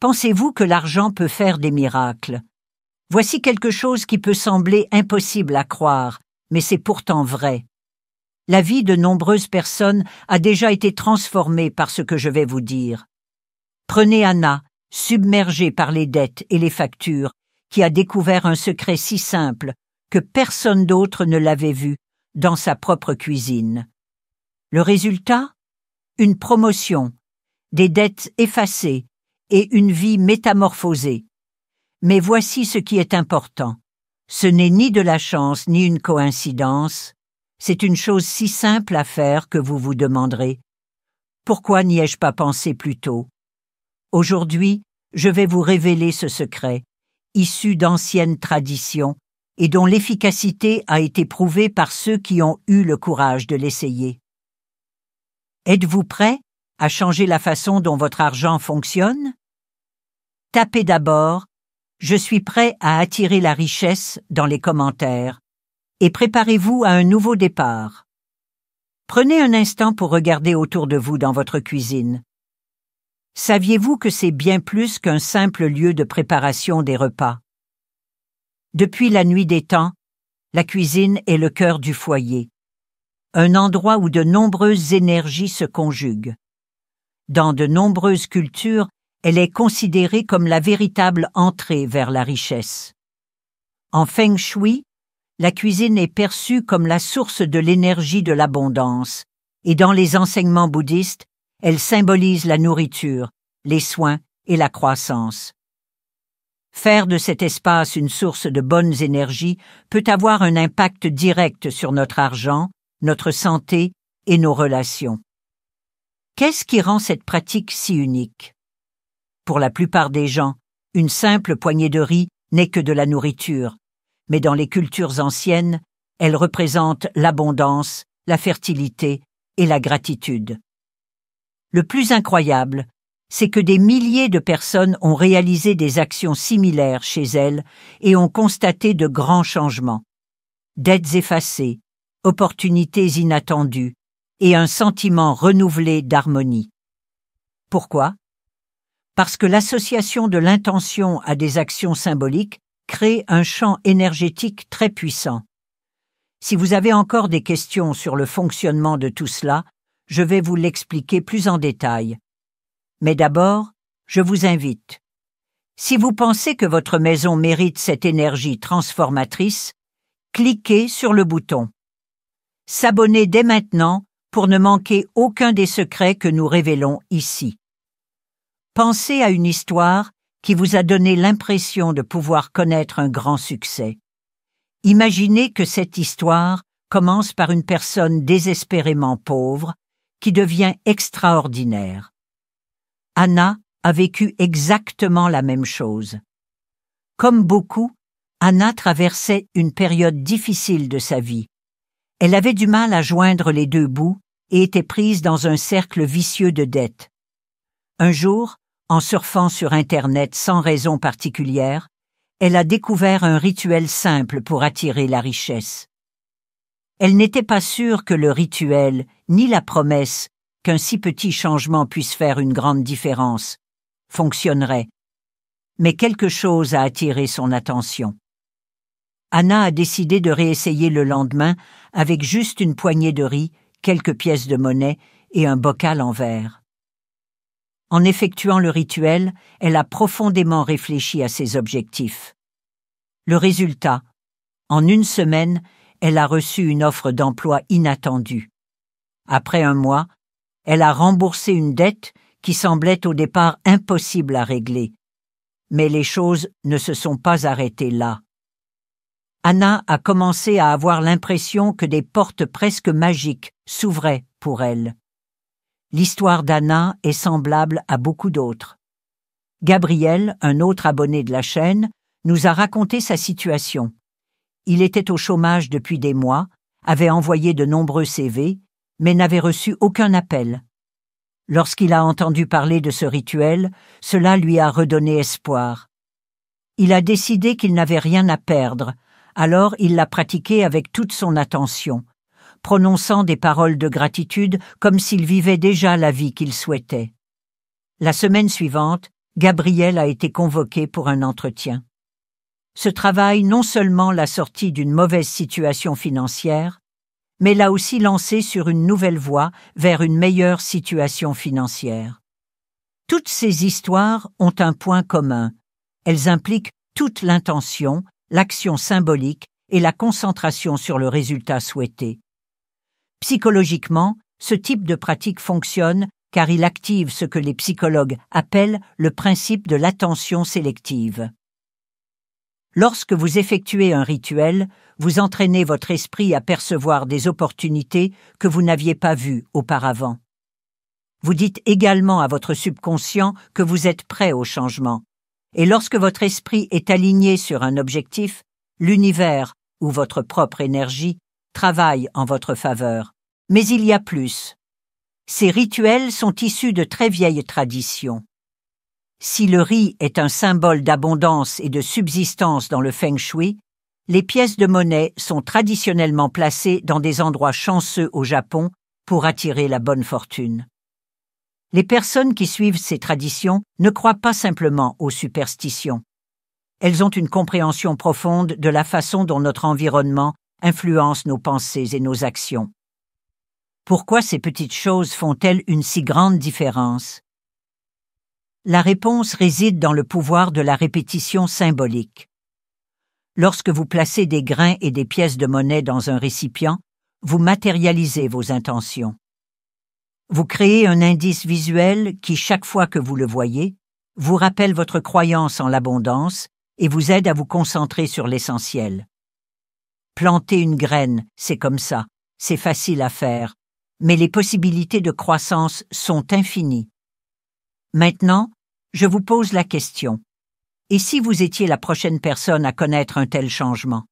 Pensez-vous que l'argent peut faire des miracles? Voici quelque chose qui peut sembler impossible à croire, mais c'est pourtant vrai. La vie de nombreuses personnes a déjà été transformée par ce que je vais vous dire. Prenez Anna, submergée par les dettes et les factures, qui a découvert un secret si simple que personne d'autre ne l'avait vu dans sa propre cuisine. Le résultat? Une promotion, des dettes effacées et une vie métamorphosée. Mais voici ce qui est important. Ce n'est ni de la chance ni une coïncidence. C'est une chose si simple à faire que vous vous demanderez « Pourquoi n'y ai-je pas pensé plus tôt ?» Aujourd'hui, je vais vous révéler ce secret, issu d'anciennes traditions et dont l'efficacité a été prouvée par ceux qui ont eu le courage de l'essayer. Êtes-vous prêt à changer la façon dont votre argent fonctionne? Tapez d'abord « Je suis prêt à attirer la richesse » dans les commentaires et préparez-vous à un nouveau départ. Prenez un instant pour regarder autour de vous dans votre cuisine. Saviez-vous que c'est bien plus qu'un simple lieu de préparation des repas? Depuis la nuit des temps, la cuisine est le cœur du foyer, un endroit où de nombreuses énergies se conjuguent. Dans de nombreuses cultures, elle est considérée comme la véritable entrée vers la richesse. En Feng Shui, la cuisine est perçue comme la source de l'énergie de l'abondance, et dans les enseignements bouddhistes, elle symbolise la nourriture, les soins et la croissance. Faire de cet espace une source de bonnes énergies peut avoir un impact direct sur notre argent, notre santé et nos relations. Qu'est-ce qui rend cette pratique si unique? Pour la plupart des gens, une simple poignée de riz n'est que de la nourriture, mais dans les cultures anciennes, elle représente l'abondance, la fertilité et la gratitude. Le plus incroyable, c'est que des milliers de personnes ont réalisé des actions similaires chez elles et ont constaté de grands changements. Dettes effacées, opportunités inattendues et un sentiment renouvelé d'harmonie. Pourquoi? Parce que l'association de l'intention à des actions symboliques crée un champ énergétique très puissant. Si vous avez encore des questions sur le fonctionnement de tout cela, je vais vous l'expliquer plus en détail. Mais d'abord, je vous invite. Si vous pensez que votre maison mérite cette énergie transformatrice, cliquez sur le bouton. S'abonner dès maintenant pour ne manquer aucun des secrets que nous révélons ici. Pensez à une histoire qui vous a donné l'impression de pouvoir connaître un grand succès. Imaginez que cette histoire commence par une personne désespérément pauvre qui devient extraordinaire. Anna a vécu exactement la même chose. Comme beaucoup, Anna traversait une période difficile de sa vie. Elle avait du mal à joindre les deux bouts et était prise dans un cercle vicieux de dettes. Un jour, en surfant sur Internet sans raison particulière, elle a découvert un rituel simple pour attirer la richesse. Elle n'était pas sûre que le rituel, ni la promesse qu'un si petit changement puisse faire une grande différence, fonctionnerait. Mais quelque chose a attiré son attention. Anna a décidé de réessayer le lendemain avec juste une poignée de riz, quelques pièces de monnaie et un bocal en verre. En effectuant le rituel, elle a profondément réfléchi à ses objectifs. Le résultat, en une semaine, elle a reçu une offre d'emploi inattendue. Après un mois, elle a remboursé une dette qui semblait au départ impossible à régler. Mais les choses ne se sont pas arrêtées là. Anna a commencé à avoir l'impression que des portes presque magiques s'ouvraient pour elle. L'histoire d'Anna est semblable à beaucoup d'autres. Gabriel, un autre abonné de la chaîne, nous a raconté sa situation. Il était au chômage depuis des mois, avait envoyé de nombreux CV, mais n'avait reçu aucun appel. Lorsqu'il a entendu parler de ce rituel, cela lui a redonné espoir. Il a décidé qu'il n'avait rien à perdre, alors il l'a pratiqué avec toute son attention, prononçant des paroles de gratitude comme s'il vivait déjà la vie qu'il souhaitait. La semaine suivante, Gabrielle a été convoquée pour un entretien. Ce travail non seulement l'a sortie d'une mauvaise situation financière, mais l'a aussi lancée sur une nouvelle voie vers une meilleure situation financière. Toutes ces histoires ont un point commun. Elles impliquent toute l'intention, l'action symbolique et la concentration sur le résultat souhaité. Psychologiquement, ce type de pratique fonctionne car il active ce que les psychologues appellent le principe de l'attention sélective. Lorsque vous effectuez un rituel, vous entraînez votre esprit à percevoir des opportunités que vous n'aviez pas vues auparavant. Vous dites également à votre subconscient que vous êtes prêt au changement. Et lorsque votre esprit est aligné sur un objectif, l'univers ou votre propre énergie travaille en votre faveur. Mais il y a plus. Ces rituels sont issus de très vieilles traditions. Si le riz est un symbole d'abondance et de subsistance dans le feng shui, les pièces de monnaie sont traditionnellement placées dans des endroits chanceux au Japon pour attirer la bonne fortune. Les personnes qui suivent ces traditions ne croient pas simplement aux superstitions. Elles ont une compréhension profonde de la façon dont notre environnement influence nos pensées et nos actions. Pourquoi ces petites choses font-elles une si grande différence? La réponse réside dans le pouvoir de la répétition symbolique. Lorsque vous placez des grains et des pièces de monnaie dans un récipient, vous matérialisez vos intentions. Vous créez un indice visuel qui, chaque fois que vous le voyez, vous rappelle votre croyance en l'abondance et vous aide à vous concentrer sur l'essentiel. Planter une graine, c'est comme ça, c'est facile à faire, mais les possibilités de croissance sont infinies. Maintenant, je vous pose la question. Et si vous étiez la prochaine personne à connaître un tel changement?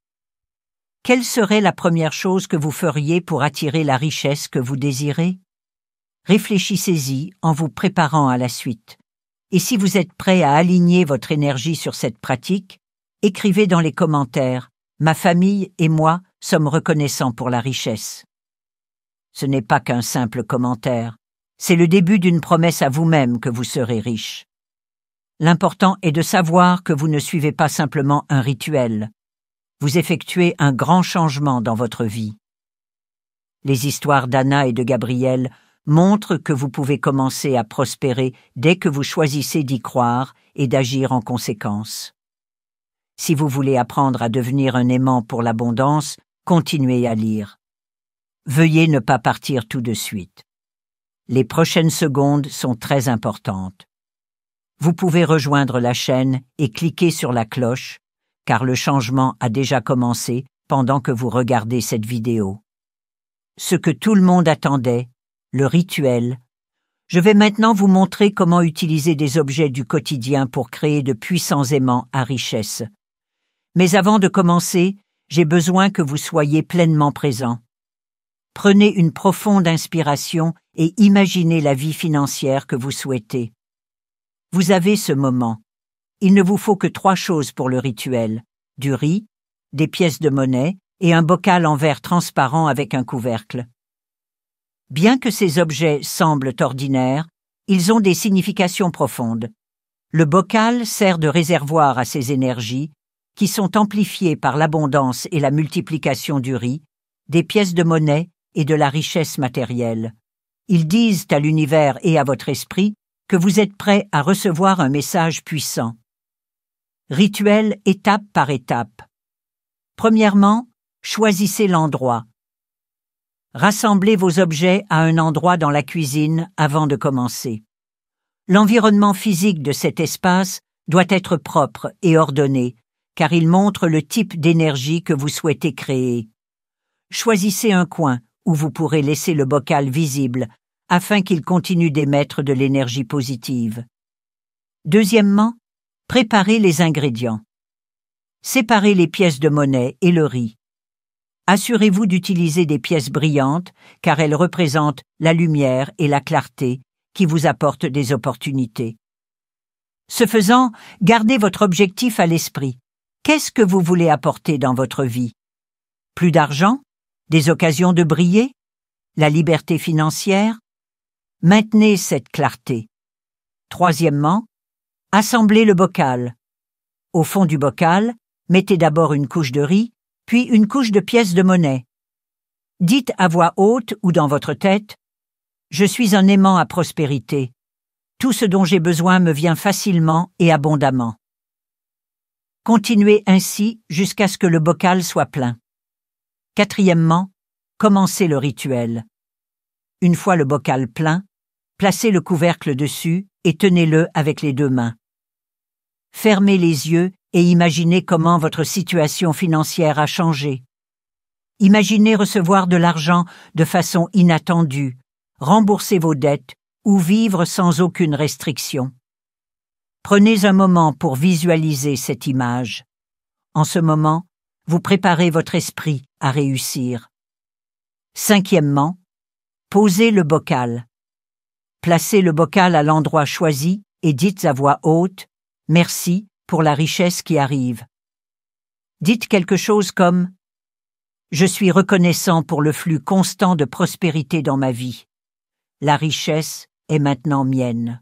Quelle serait la première chose que vous feriez pour attirer la richesse que vous désirez? Réfléchissez-y en vous préparant à la suite. Et si vous êtes prêt à aligner votre énergie sur cette pratique, écrivez dans les commentaires « Ma famille et moi sommes reconnaissants pour la richesse ». Ce n'est pas qu'un simple commentaire. C'est le début d'une promesse à vous-même que vous serez riche. L'important est de savoir que vous ne suivez pas simplement un rituel. Vous effectuez un grand changement dans votre vie. Les histoires d'Anna et de Gabrielle montrent que vous pouvez commencer à prospérer dès que vous choisissez d'y croire et d'agir en conséquence. Si vous voulez apprendre à devenir un aimant pour l'abondance, continuez à lire. Veuillez ne pas partir tout de suite. Les prochaines secondes sont très importantes. Vous pouvez rejoindre la chaîne et cliquer sur la cloche, car le changement a déjà commencé pendant que vous regardez cette vidéo. Ce que tout le monde attendait, le rituel. Je vais maintenant vous montrer comment utiliser des objets du quotidien pour créer de puissants aimants à richesse. Mais avant de commencer, j'ai besoin que vous soyez pleinement présent. Prenez une profonde inspiration et imaginez la vie financière que vous souhaitez. Vous avez ce moment. Il ne vous faut que 3 choses pour le rituel: du riz, des pièces de monnaie et un bocal en verre transparent avec un couvercle. Bien que ces objets semblent ordinaires, ils ont des significations profondes. Le bocal sert de réservoir à ces énergies, qui sont amplifiées par l'abondance et la multiplication du riz, des pièces de monnaie et de la richesse matérielle. Ils disent à l'univers et à votre esprit que vous êtes prêt à recevoir un message puissant. Rituel étape par étape. Premièrement, choisissez l'endroit. Rassemblez vos objets à un endroit dans la cuisine avant de commencer. L'environnement physique de cet espace doit être propre et ordonné, car il montre le type d'énergie que vous souhaitez créer. Choisissez un coin où vous pourrez laisser le bocal visible afin qu'il continue d'émettre de l'énergie positive. Deuxièmement, préparez les ingrédients. Séparez les pièces de monnaie et le riz. Assurez-vous d'utiliser des pièces brillantes car elles représentent la lumière et la clarté qui vous apportent des opportunités. Ce faisant, gardez votre objectif à l'esprit. Qu'est-ce que vous voulez apporter dans votre vie? Plus d'argent? Des occasions de briller? La liberté financière? Maintenez cette clarté. Troisièmement, Assemblez le bocal. Au fond du bocal, mettez d'abord une couche de riz, puis une couche de pièces de monnaie. Dites à voix haute ou dans votre tête « Je suis un aimant à prospérité. Tout ce dont j'ai besoin me vient facilement et abondamment. » Continuez ainsi jusqu'à ce que le bocal soit plein. Quatrièmement, commencez le rituel. Une fois le bocal plein, placez le couvercle dessus et tenez-le avec les 2 mains. Fermez les yeux et imaginez comment votre situation financière a changé. Imaginez recevoir de l'argent de façon inattendue, rembourser vos dettes ou vivre sans aucune restriction. Prenez un moment pour visualiser cette image. En ce moment, vous préparez votre esprit à réussir. Cinquièmement, posez le bocal. Placez le bocal à l'endroit choisi et dites à voix haute « Merci pour la richesse qui arrive ». Dites quelque chose comme « Je suis reconnaissant pour le flux constant de prospérité dans ma vie. La richesse est maintenant mienne. »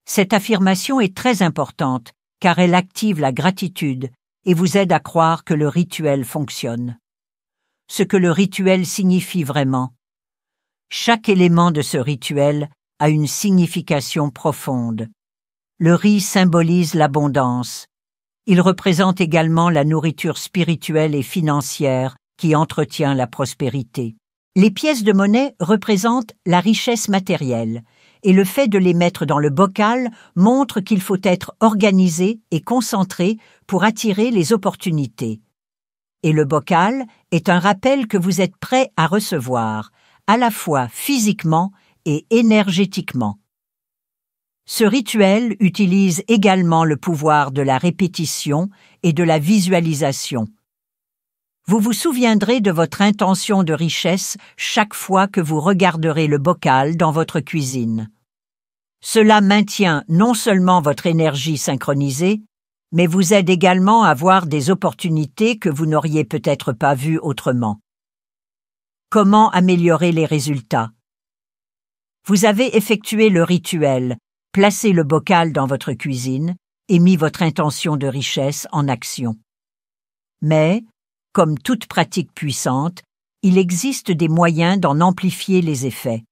Cette affirmation est très importante car elle active la gratitude et vous aide à croire que le rituel fonctionne. Ce que le rituel signifie vraiment. Chaque élément de ce rituel a une signification profonde. Le riz symbolise l'abondance. Il représente également la nourriture spirituelle et financière qui entretient la prospérité. Les pièces de monnaie représentent la richesse matérielle, et le fait de les mettre dans le bocal montre qu'il faut être organisé et concentré pour attirer les opportunités. Et le bocal est un rappel que vous êtes prêt à recevoir, à la fois physiquement et énergétiquement. Ce rituel utilise également le pouvoir de la répétition et de la visualisation. Vous vous souviendrez de votre intention de richesse chaque fois que vous regarderez le bocal dans votre cuisine. Cela maintient non seulement votre énergie synchronisée, mais vous aide également à voir des opportunités que vous n'auriez peut-être pas vues autrement. Comment améliorer les résultats? Vous avez effectué le rituel, placé le bocal dans votre cuisine et mis votre intention de richesse en action. Mais, comme toute pratique puissante, il existe des moyens d'en amplifier les effets.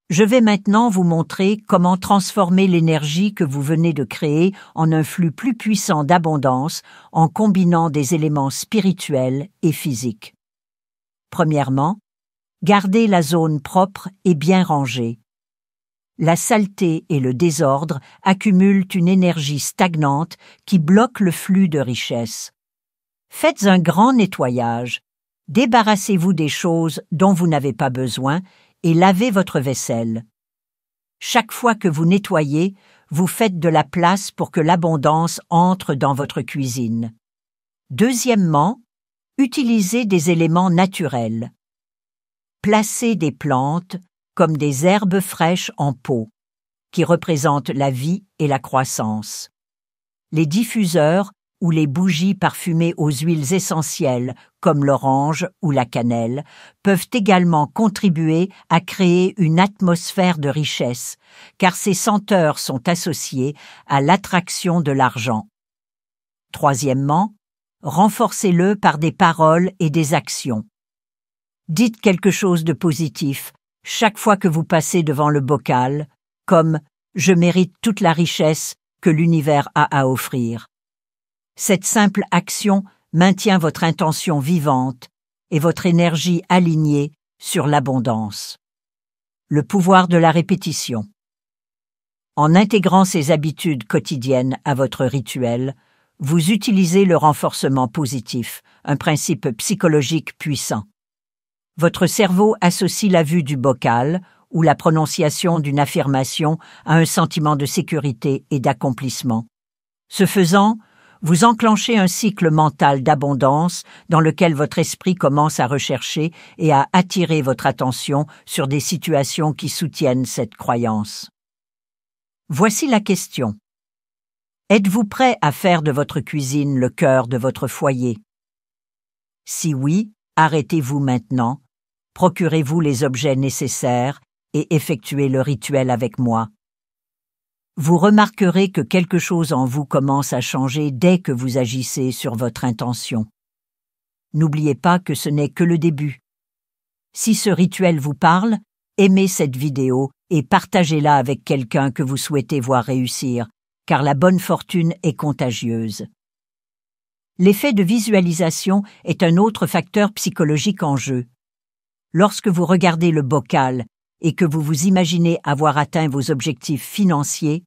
Je vais maintenant vous montrer comment transformer l'énergie que vous venez de créer en un flux plus puissant d'abondance en combinant des éléments spirituels et physiques. Premièrement, gardez la zone propre et bien rangée. La saleté et le désordre accumulent une énergie stagnante qui bloque le flux de richesse. Faites un grand nettoyage. Débarrassez-vous des choses dont vous n'avez pas besoin et lavez votre vaisselle. Chaque fois que vous nettoyez, vous faites de la place pour que l'abondance entre dans votre cuisine. Deuxièmement, utilisez des éléments naturels. Placez des plantes comme des herbes fraîches en pot, qui représentent la vie et la croissance. Les diffuseurs ou les bougies parfumées aux huiles essentielles, comme l'orange ou la cannelle, peuvent également contribuer à créer une atmosphère de richesse, car ces senteurs sont associées à l'attraction de l'argent. Troisièmement, renforcez-le par des paroles et des actions. Dites quelque chose de positif chaque fois que vous passez devant le bocal, comme « Je mérite toute la richesse que l'univers a à offrir ». Cette simple action maintient votre intention vivante et votre énergie alignée sur l'abondance. Le pouvoir de la répétition. En intégrant ces habitudes quotidiennes à votre rituel, vous utilisez le renforcement positif, un principe psychologique puissant. Votre cerveau associe la vue du bocal ou la prononciation d'une affirmation à un sentiment de sécurité et d'accomplissement. Ce faisant, vous enclenchez un cycle mental d'abondance dans lequel votre esprit commence à rechercher et à attirer votre attention sur des situations qui soutiennent cette croyance. Voici la question. Êtes-vous prêt à faire de votre cuisine le cœur de votre foyer? Si oui, arrêtez-vous maintenant, procurez-vous les objets nécessaires et effectuez le rituel avec moi. Vous remarquerez que quelque chose en vous commence à changer dès que vous agissez sur votre intention. N'oubliez pas que ce n'est que le début. Si ce rituel vous parle, aimez cette vidéo et partagez-la avec quelqu'un que vous souhaitez voir réussir, car la bonne fortune est contagieuse. L'effet de visualisation est un autre facteur psychologique en jeu. Lorsque vous regardez le bocal et que vous vous imaginez avoir atteint vos objectifs financiers,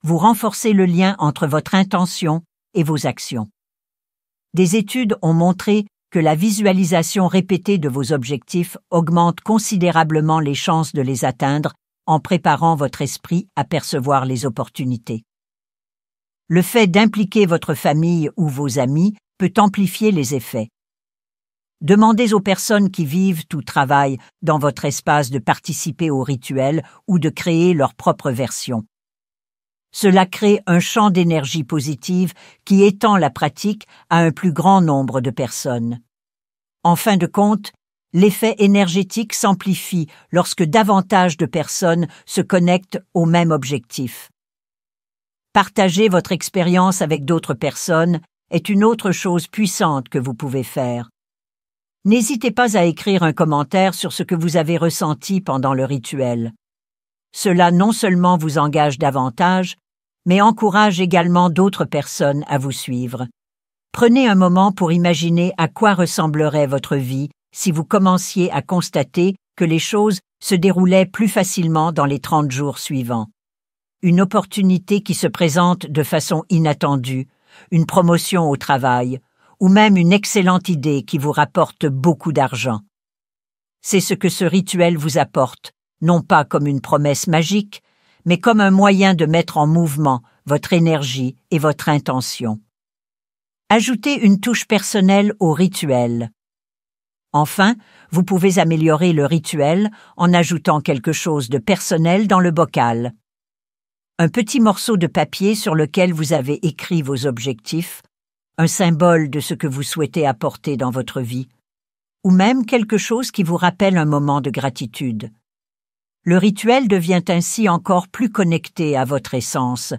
vous renforcez le lien entre votre intention et vos actions. Des études ont montré que la visualisation répétée de vos objectifs augmente considérablement les chances de les atteindre en préparant votre esprit à percevoir les opportunités. Le fait d'impliquer votre famille ou vos amis peut amplifier les effets. Demandez aux personnes qui vivent ou travaillent dans votre espace de participer au rituel ou de créer leur propre version. Cela crée un champ d'énergie positive qui étend la pratique à un plus grand nombre de personnes. En fin de compte, l'effet énergétique s'amplifie lorsque davantage de personnes se connectent au même objectif. Partager votre expérience avec d'autres personnes est une autre chose puissante que vous pouvez faire. N'hésitez pas à écrire un commentaire sur ce que vous avez ressenti pendant le rituel. Cela non seulement vous engage davantage, mais encourage également d'autres personnes à vous suivre. Prenez un moment pour imaginer à quoi ressemblerait votre vie si vous commenciez à constater que les choses se déroulaient plus facilement dans les 30 jours suivants. Une opportunité qui se présente de façon inattendue, une promotion au travail, ou même une excellente idée qui vous rapporte beaucoup d'argent. C'est ce que ce rituel vous apporte, non pas comme une promesse magique, mais comme un moyen de mettre en mouvement votre énergie et votre intention. Ajoutez une touche personnelle au rituel. Enfin, vous pouvez améliorer le rituel en ajoutant quelque chose de personnel dans le bocal. Un petit morceau de papier sur lequel vous avez écrit vos objectifs, un symbole de ce que vous souhaitez apporter dans votre vie, ou même quelque chose qui vous rappelle un moment de gratitude. Le rituel devient ainsi encore plus connecté à votre essence,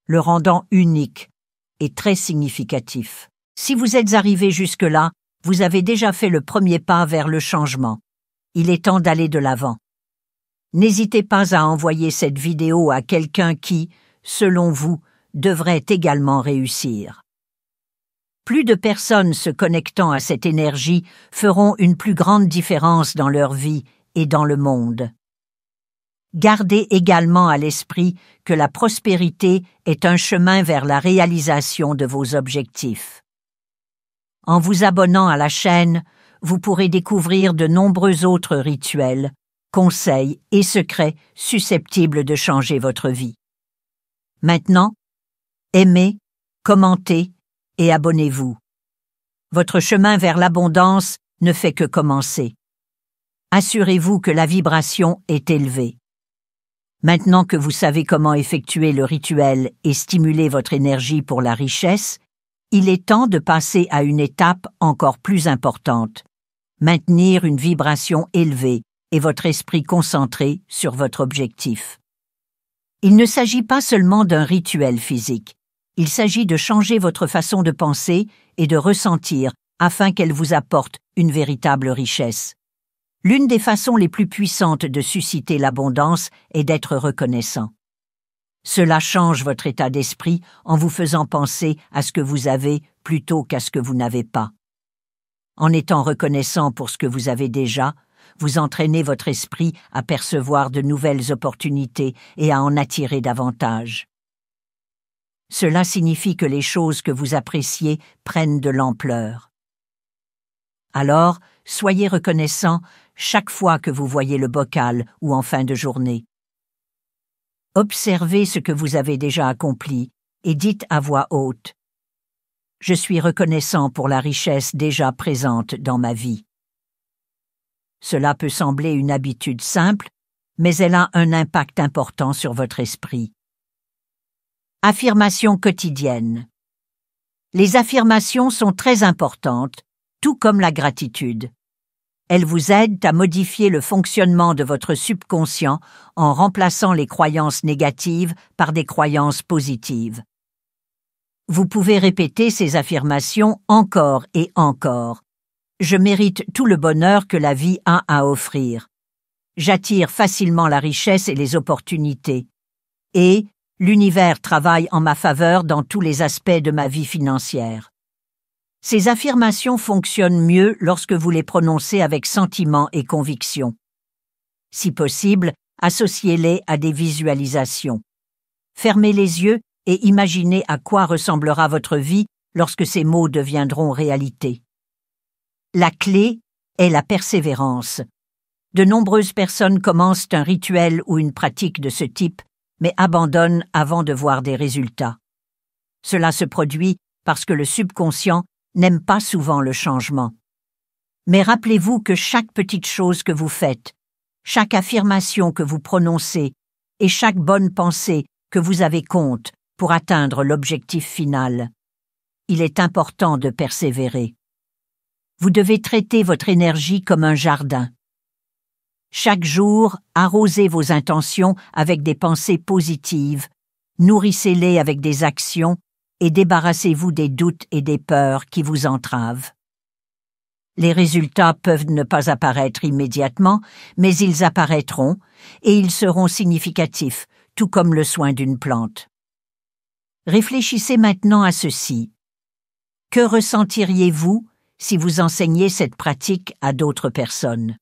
le rendant unique et très significatif. Si vous êtes arrivé jusque-là, vous avez déjà fait le premier pas vers le changement. Il est temps d'aller de l'avant. N'hésitez pas à envoyer cette vidéo à quelqu'un qui, selon vous, devrait également réussir. Plus de personnes se connectant à cette énergie feront une plus grande différence dans leur vie et dans le monde. Gardez également à l'esprit que la prospérité est un chemin vers la réalisation de vos objectifs. En vous abonnant à la chaîne, vous pourrez découvrir de nombreux autres rituels, conseils et secrets susceptibles de changer votre vie. Maintenant, aimez, commentez et abonnez-vous. Votre chemin vers l'abondance ne fait que commencer. Assurez-vous que la vibration est élevée. Maintenant que vous savez comment effectuer le rituel et stimuler votre énergie pour la richesse, il est temps de passer à une étape encore plus importante. Maintenir une vibration élevée et votre esprit concentré sur votre objectif. Il ne s'agit pas seulement d'un rituel physique. Il s'agit de changer votre façon de penser et de ressentir afin qu'elle vous apporte une véritable richesse. L'une des façons les plus puissantes de susciter l'abondance est d'être reconnaissant. Cela change votre état d'esprit en vous faisant penser à ce que vous avez plutôt qu'à ce que vous n'avez pas. En étant reconnaissant pour ce que vous avez déjà, vous entraînez votre esprit à percevoir de nouvelles opportunités et à en attirer davantage. Cela signifie que les choses que vous appréciez prennent de l'ampleur. Alors, soyez reconnaissant chaque fois que vous voyez le bocal ou en fin de journée. Observez ce que vous avez déjà accompli et dites à voix haute « Je suis reconnaissant pour la richesse déjà présente dans ma vie ». Cela peut sembler une habitude simple, mais elle a un impact important sur votre esprit. Affirmations quotidiennes. Les affirmations sont très importantes, tout comme la gratitude. Elles vous aident à modifier le fonctionnement de votre subconscient en remplaçant les croyances négatives par des croyances positives. Vous pouvez répéter ces affirmations encore et encore. Je mérite tout le bonheur que la vie a à offrir. J'attire facilement la richesse et les opportunités. Et l'univers travaille en ma faveur dans tous les aspects de ma vie financière. Ces affirmations fonctionnent mieux lorsque vous les prononcez avec sentiment et conviction. Si possible, associez-les à des visualisations. Fermez les yeux et imaginez à quoi ressemblera votre vie lorsque ces mots deviendront réalité. La clé est la persévérance. De nombreuses personnes commencent un rituel ou une pratique de ce type, mais abandonnent avant de voir des résultats. Cela se produit parce que le subconscient n'aime pas souvent le changement. Mais rappelez-vous que chaque petite chose que vous faites, chaque affirmation que vous prononcez et chaque bonne pensée que vous avez compte pour atteindre l'objectif final. Il est important de persévérer. Vous devez traiter votre énergie comme un jardin. Chaque jour, arrosez vos intentions avec des pensées positives, nourrissez-les avec des actions et débarrassez-vous des doutes et des peurs qui vous entravent. Les résultats peuvent ne pas apparaître immédiatement, mais ils apparaîtront et ils seront significatifs, tout comme le soin d'une plante. Réfléchissez maintenant à ceci. Que ressentiriez-vous si vous enseigniez cette pratique à d'autres personnes?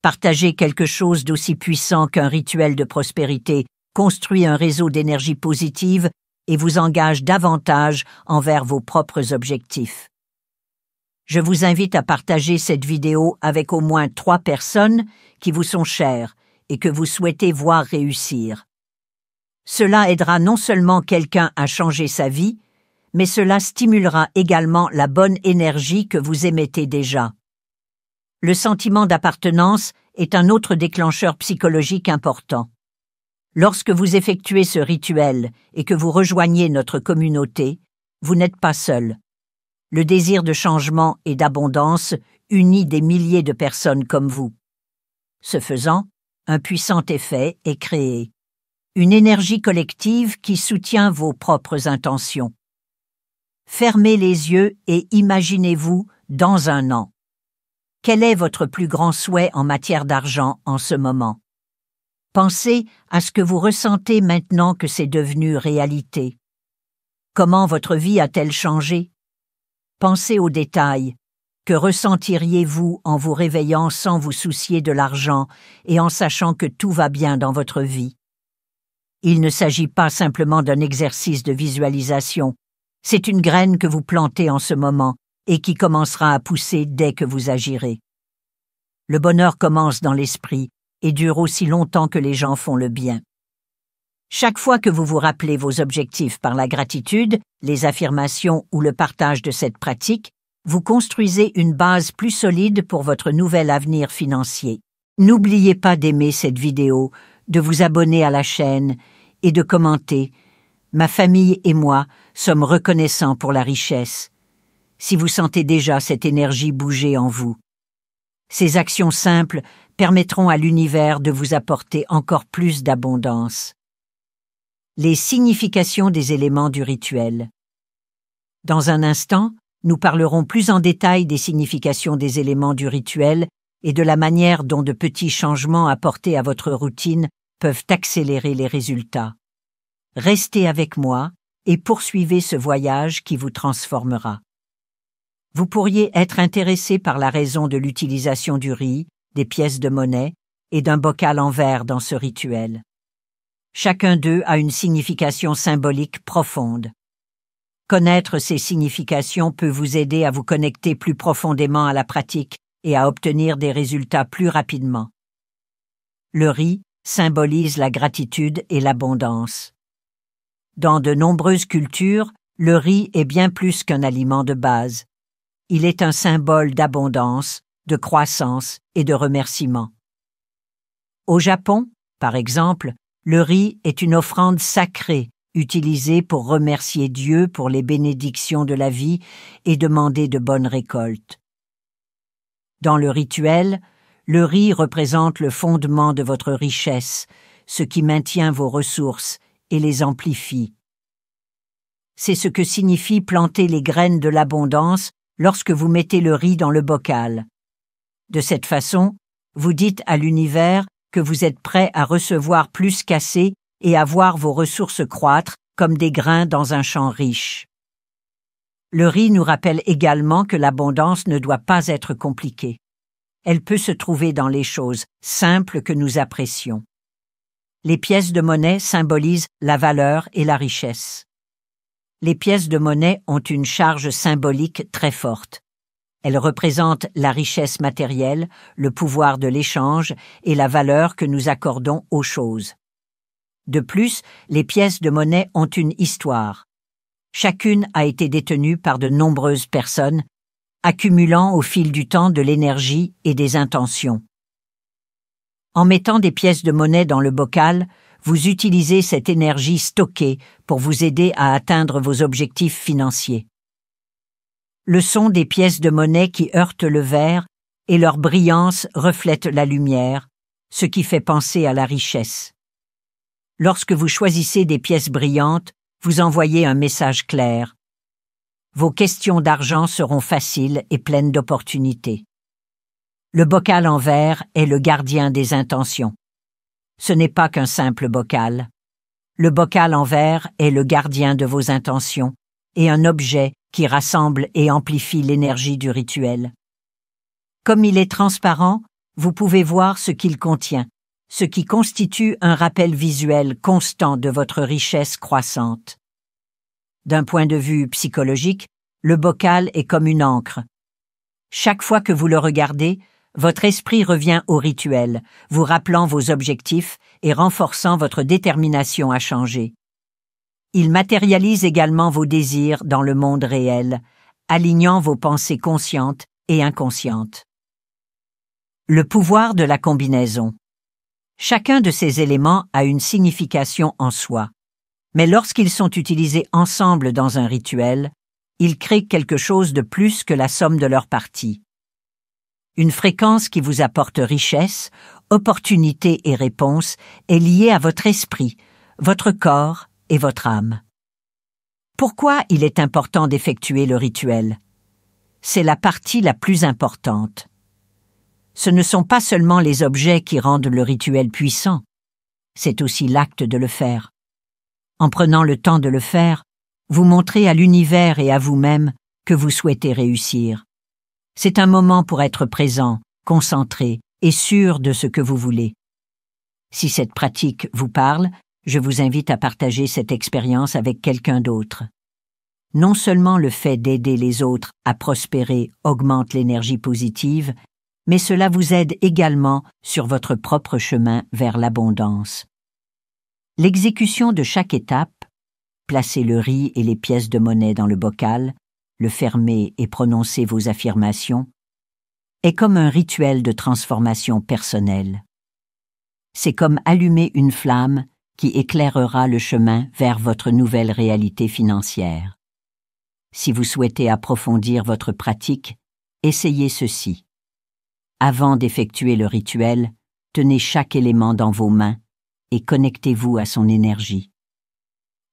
Partager quelque chose d'aussi puissant qu'un rituel de prospérité construit un réseau d'énergie positive et vous engage davantage envers vos propres objectifs. Je vous invite à partager cette vidéo avec au moins 3 personnes qui vous sont chères et que vous souhaitez voir réussir. Cela aidera non seulement quelqu'un à changer sa vie, mais cela stimulera également la bonne énergie que vous émettez déjà. Le sentiment d'appartenance est un autre déclencheur psychologique important. Lorsque vous effectuez ce rituel et que vous rejoignez notre communauté, vous n'êtes pas seul. Le désir de changement et d'abondance unit des milliers de personnes comme vous. Ce faisant, un puissant effet est créé. Une énergie collective qui soutient vos propres intentions. Fermez les yeux et imaginez-vous dans un an. Quel est votre plus grand souhait en matière d'argent en ce moment? Pensez à ce que vous ressentez maintenant que c'est devenu réalité. Comment votre vie a-t-elle changé? Pensez aux détails. Que ressentiriez-vous en vous réveillant sans vous soucier de l'argent et en sachant que tout va bien dans votre vie? Il ne s'agit pas simplement d'un exercice de visualisation. C'est une graine que vous plantez en ce moment et qui commencera à pousser dès que vous agirez. Le bonheur commence dans l'esprit et dure aussi longtemps que les gens font le bien. Chaque fois que vous vous rappelez vos objectifs par la gratitude, les affirmations ou le partage de cette pratique, vous construisez une base plus solide pour votre nouvel avenir financier. N'oubliez pas d'aimer cette vidéo, de vous abonner à la chaîne et de commenter. Ma famille et moi sommes reconnaissants pour la richesse. Si vous sentez déjà cette énergie bouger en vous. Ces actions simples permettront à l'univers de vous apporter encore plus d'abondance. Les significations des éléments du rituel. Dans un instant, nous parlerons plus en détail des significations des éléments du rituel et de la manière dont de petits changements apportés à votre routine peuvent accélérer les résultats. Restez avec moi et poursuivez ce voyage qui vous transformera. Vous pourriez être intéressé par la raison de l'utilisation du riz, des pièces de monnaie et d'un bocal en verre dans ce rituel. Chacun d'eux a une signification symbolique profonde. Connaître ces significations peut vous aider à vous connecter plus profondément à la pratique et à obtenir des résultats plus rapidement. Le riz symbolise la gratitude et l'abondance. Dans de nombreuses cultures, le riz est bien plus qu'un aliment de base. Il est un symbole d'abondance, de croissance et de remerciement. Au Japon, par exemple, le riz est une offrande sacrée utilisée pour remercier Dieu pour les bénédictions de la vie et demander de bonnes récoltes. Dans le rituel, le riz représente le fondement de votre richesse, ce qui maintient vos ressources et les amplifie. C'est ce que signifie planter les graines de l'abondance lorsque vous mettez le riz dans le bocal. De cette façon, vous dites à l'univers que vous êtes prêt à recevoir plus qu'assez et à voir vos ressources croître comme des grains dans un champ riche. Le riz nous rappelle également que l'abondance ne doit pas être compliquée. Elle peut se trouver dans les choses simples que nous apprécions. Les pièces de monnaie symbolisent la valeur et la richesse. Les pièces de monnaie ont une charge symbolique très forte. Elles représentent la richesse matérielle, le pouvoir de l'échange et la valeur que nous accordons aux choses. De plus, les pièces de monnaie ont une histoire. Chacune a été détenue par de nombreuses personnes, accumulant au fil du temps de l'énergie et des intentions. En mettant des pièces de monnaie dans le bocal, vous utilisez cette énergie stockée pour vous aider à atteindre vos objectifs financiers. Le son des pièces de monnaie qui heurtent le verre et leur brillance reflète la lumière, ce qui fait penser à la richesse. Lorsque vous choisissez des pièces brillantes, vous envoyez un message clair. Vos questions d'argent seront faciles et pleines d'opportunités. Le bocal en verre est le gardien des intentions. Ce n'est pas qu'un simple bocal. Le bocal en verre est le gardien de vos intentions et un objet qui rassemble et amplifie l'énergie du rituel. Comme il est transparent, vous pouvez voir ce qu'il contient, ce qui constitue un rappel visuel constant de votre richesse croissante. D'un point de vue psychologique, le bocal est comme une encre. Chaque fois que vous le regardez, votre esprit revient au rituel, vous rappelant vos objectifs et renforçant votre détermination à changer. Il matérialise également vos désirs dans le monde réel, alignant vos pensées conscientes et inconscientes. Le pouvoir de la combinaison. Chacun de ces éléments a une signification en soi, mais lorsqu'ils sont utilisés ensemble dans un rituel, ils créent quelque chose de plus que la somme de leurs parties. Une fréquence qui vous apporte richesse, opportunité et réponse est liée à votre esprit, votre corps et votre âme. Pourquoi il est important d'effectuer le rituel? C'est la partie la plus importante. Ce ne sont pas seulement les objets qui rendent le rituel puissant, c'est aussi l'acte de le faire. En prenant le temps de le faire, vous montrez à l'univers et à vous-même que vous souhaitez réussir. C'est un moment pour être présent, concentré et sûr de ce que vous voulez. Si cette pratique vous parle, je vous invite à partager cette expérience avec quelqu'un d'autre. Non seulement le fait d'aider les autres à prospérer augmente l'énergie positive, mais cela vous aide également sur votre propre chemin vers l'abondance. L'exécution de chaque étape, placer le riz et les pièces de monnaie dans le bocal, le fermer et prononcer vos affirmations, est comme un rituel de transformation personnelle. C'est comme allumer une flamme qui éclairera le chemin vers votre nouvelle réalité financière. Si vous souhaitez approfondir votre pratique, essayez ceci. Avant d'effectuer le rituel, tenez chaque élément dans vos mains et connectez-vous à son énergie.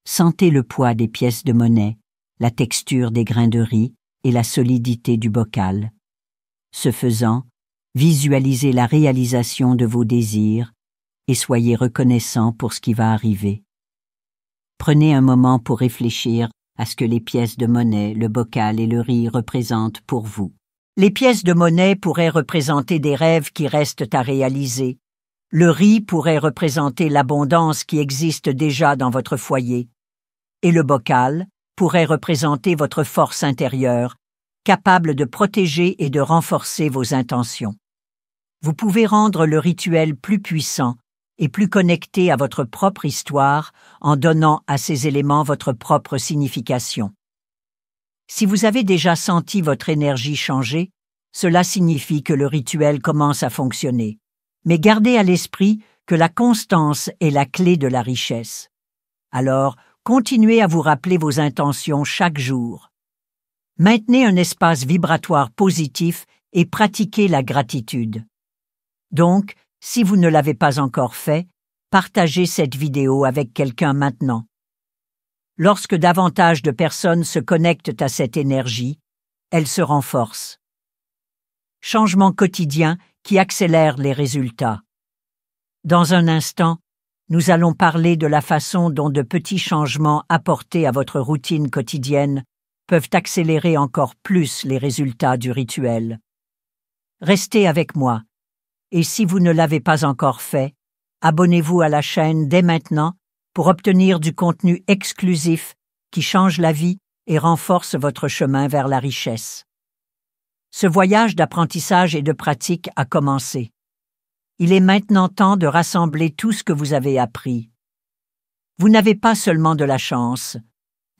Sentez le poids des pièces de monnaie, la texture des grains de riz et la solidité du bocal. Ce faisant, visualisez la réalisation de vos désirs et soyez reconnaissant pour ce qui va arriver. Prenez un moment pour réfléchir à ce que les pièces de monnaie, le bocal et le riz représentent pour vous. Les pièces de monnaie pourraient représenter des rêves qui restent à réaliser. Le riz pourrait représenter l'abondance qui existe déjà dans votre foyer. Et le bocal pourrait représenter votre force intérieure, capable de protéger et de renforcer vos intentions. Vous pouvez rendre le rituel plus puissant et plus connecté à votre propre histoire en donnant à ces éléments votre propre signification. Si vous avez déjà senti votre énergie changer, cela signifie que le rituel commence à fonctionner. Mais gardez à l'esprit que la constance est la clé de la richesse. Alors, continuez à vous rappeler vos intentions chaque jour. Maintenez un espace vibratoire positif et pratiquez la gratitude. Donc, si vous ne l'avez pas encore fait, partagez cette vidéo avec quelqu'un maintenant. Lorsque davantage de personnes se connectent à cette énergie, elle se renforce. Changement quotidien qui accélère les résultats. Dans un instant, nous allons parler de la façon dont de petits changements apportés à votre routine quotidienne peuvent accélérer encore plus les résultats du rituel. Restez avec moi, et si vous ne l'avez pas encore fait, abonnez-vous à la chaîne dès maintenant pour obtenir du contenu exclusif qui change la vie et renforce votre chemin vers la richesse. Ce voyage d'apprentissage et de pratique a commencé. Il est maintenant temps de rassembler tout ce que vous avez appris. Vous n'avez pas seulement de la chance,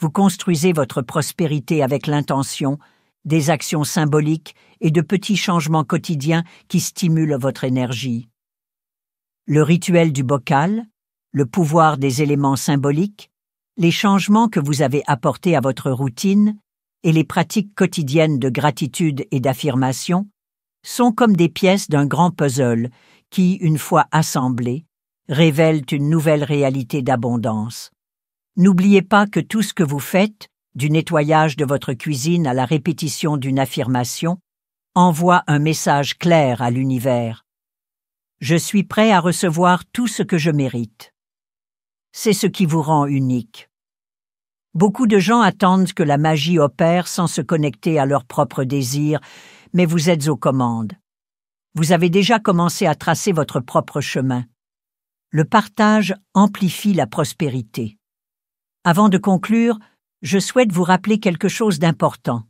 vous construisez votre prospérité avec l'intention, des actions symboliques et de petits changements quotidiens qui stimulent votre énergie. Le rituel du bocal, le pouvoir des éléments symboliques, les changements que vous avez apportés à votre routine et les pratiques quotidiennes de gratitude et d'affirmation sont comme des pièces d'un grand puzzle qui, une fois assemblées, révèlent une nouvelle réalité d'abondance. N'oubliez pas que tout ce que vous faites, du nettoyage de votre cuisine à la répétition d'une affirmation, envoie un message clair à l'univers. Je suis prêt à recevoir tout ce que je mérite. C'est ce qui vous rend unique. Beaucoup de gens attendent que la magie opère sans se connecter à leurs propres désirs, mais vous êtes aux commandes. Vous avez déjà commencé à tracer votre propre chemin. Le partage amplifie la prospérité. Avant de conclure, je souhaite vous rappeler quelque chose d'important.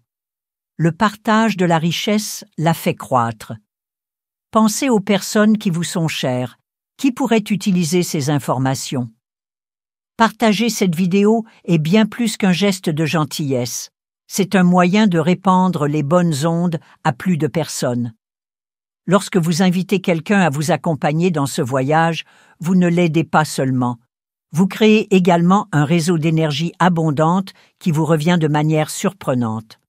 Le partage de la richesse la fait croître. Pensez aux personnes qui vous sont chères, qui pourraient utiliser ces informations. Partager cette vidéo est bien plus qu'un geste de gentillesse. C'est un moyen de répandre les bonnes ondes à plus de personnes. Lorsque vous invitez quelqu'un à vous accompagner dans ce voyage, vous ne l'aidez pas seulement. Vous créez également un réseau d'énergie abondante qui vous revient de manière surprenante.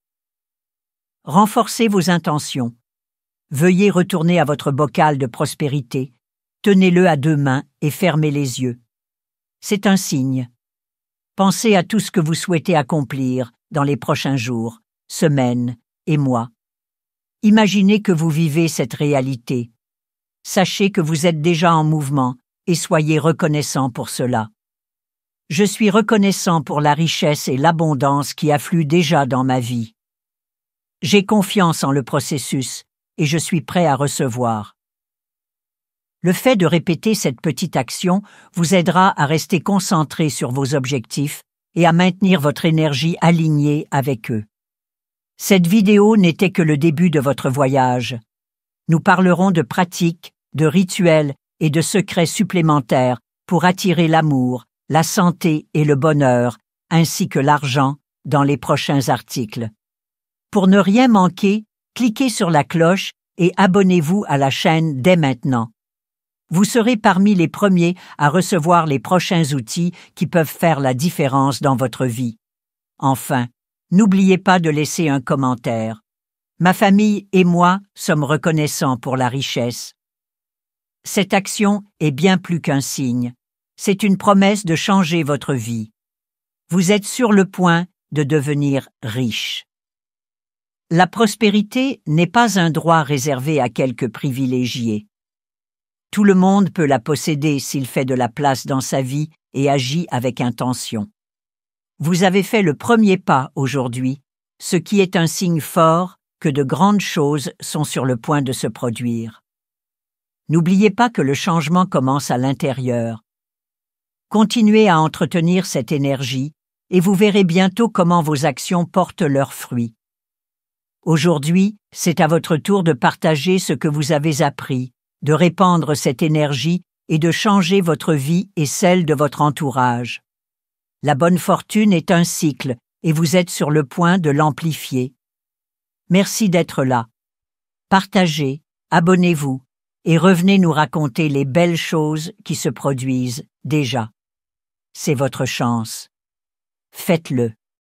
Renforcez vos intentions. Veuillez retourner à votre bocal de prospérité, tenez-le à deux mains et fermez les yeux. C'est un signe. Pensez à tout ce que vous souhaitez accomplir dans les prochains jours, semaines et mois. Imaginez que vous vivez cette réalité. Sachez que vous êtes déjà en mouvement et soyez reconnaissant pour cela. Je suis reconnaissant pour la richesse et l'abondance qui affluent déjà dans ma vie. J'ai confiance en le processus et je suis prêt à recevoir. Le fait de répéter cette petite action vous aidera à rester concentré sur vos objectifs et à maintenir votre énergie alignée avec eux. Cette vidéo n'était que le début de votre voyage. Nous parlerons de pratiques, de rituels et de secrets supplémentaires pour attirer l'amour, la santé et le bonheur, ainsi que l'argent, dans les prochains articles. Pour ne rien manquer, cliquez sur la cloche et abonnez-vous à la chaîne dès maintenant. Vous serez parmi les premiers à recevoir les prochains outils qui peuvent faire la différence dans votre vie. Enfin, n'oubliez pas de laisser un commentaire. Ma famille et moi sommes reconnaissants pour la richesse. Cette action est bien plus qu'un signe. C'est une promesse de changer votre vie. Vous êtes sur le point de devenir riche. La prospérité n'est pas un droit réservé à quelques privilégiés. Tout le monde peut la posséder s'il fait de la place dans sa vie et agit avec intention. Vous avez fait le premier pas aujourd'hui, ce qui est un signe fort que de grandes choses sont sur le point de se produire. N'oubliez pas que le changement commence à l'intérieur. Continuez à entretenir cette énergie et vous verrez bientôt comment vos actions portent leurs fruits. Aujourd'hui, c'est à votre tour de partager ce que vous avez appris, de répandre cette énergie et de changer votre vie et celle de votre entourage. La bonne fortune est un cycle et vous êtes sur le point de l'amplifier. Merci d'être là. Partagez, abonnez-vous et revenez nous raconter les belles choses qui se produisent déjà. C'est votre chance. Faites-le.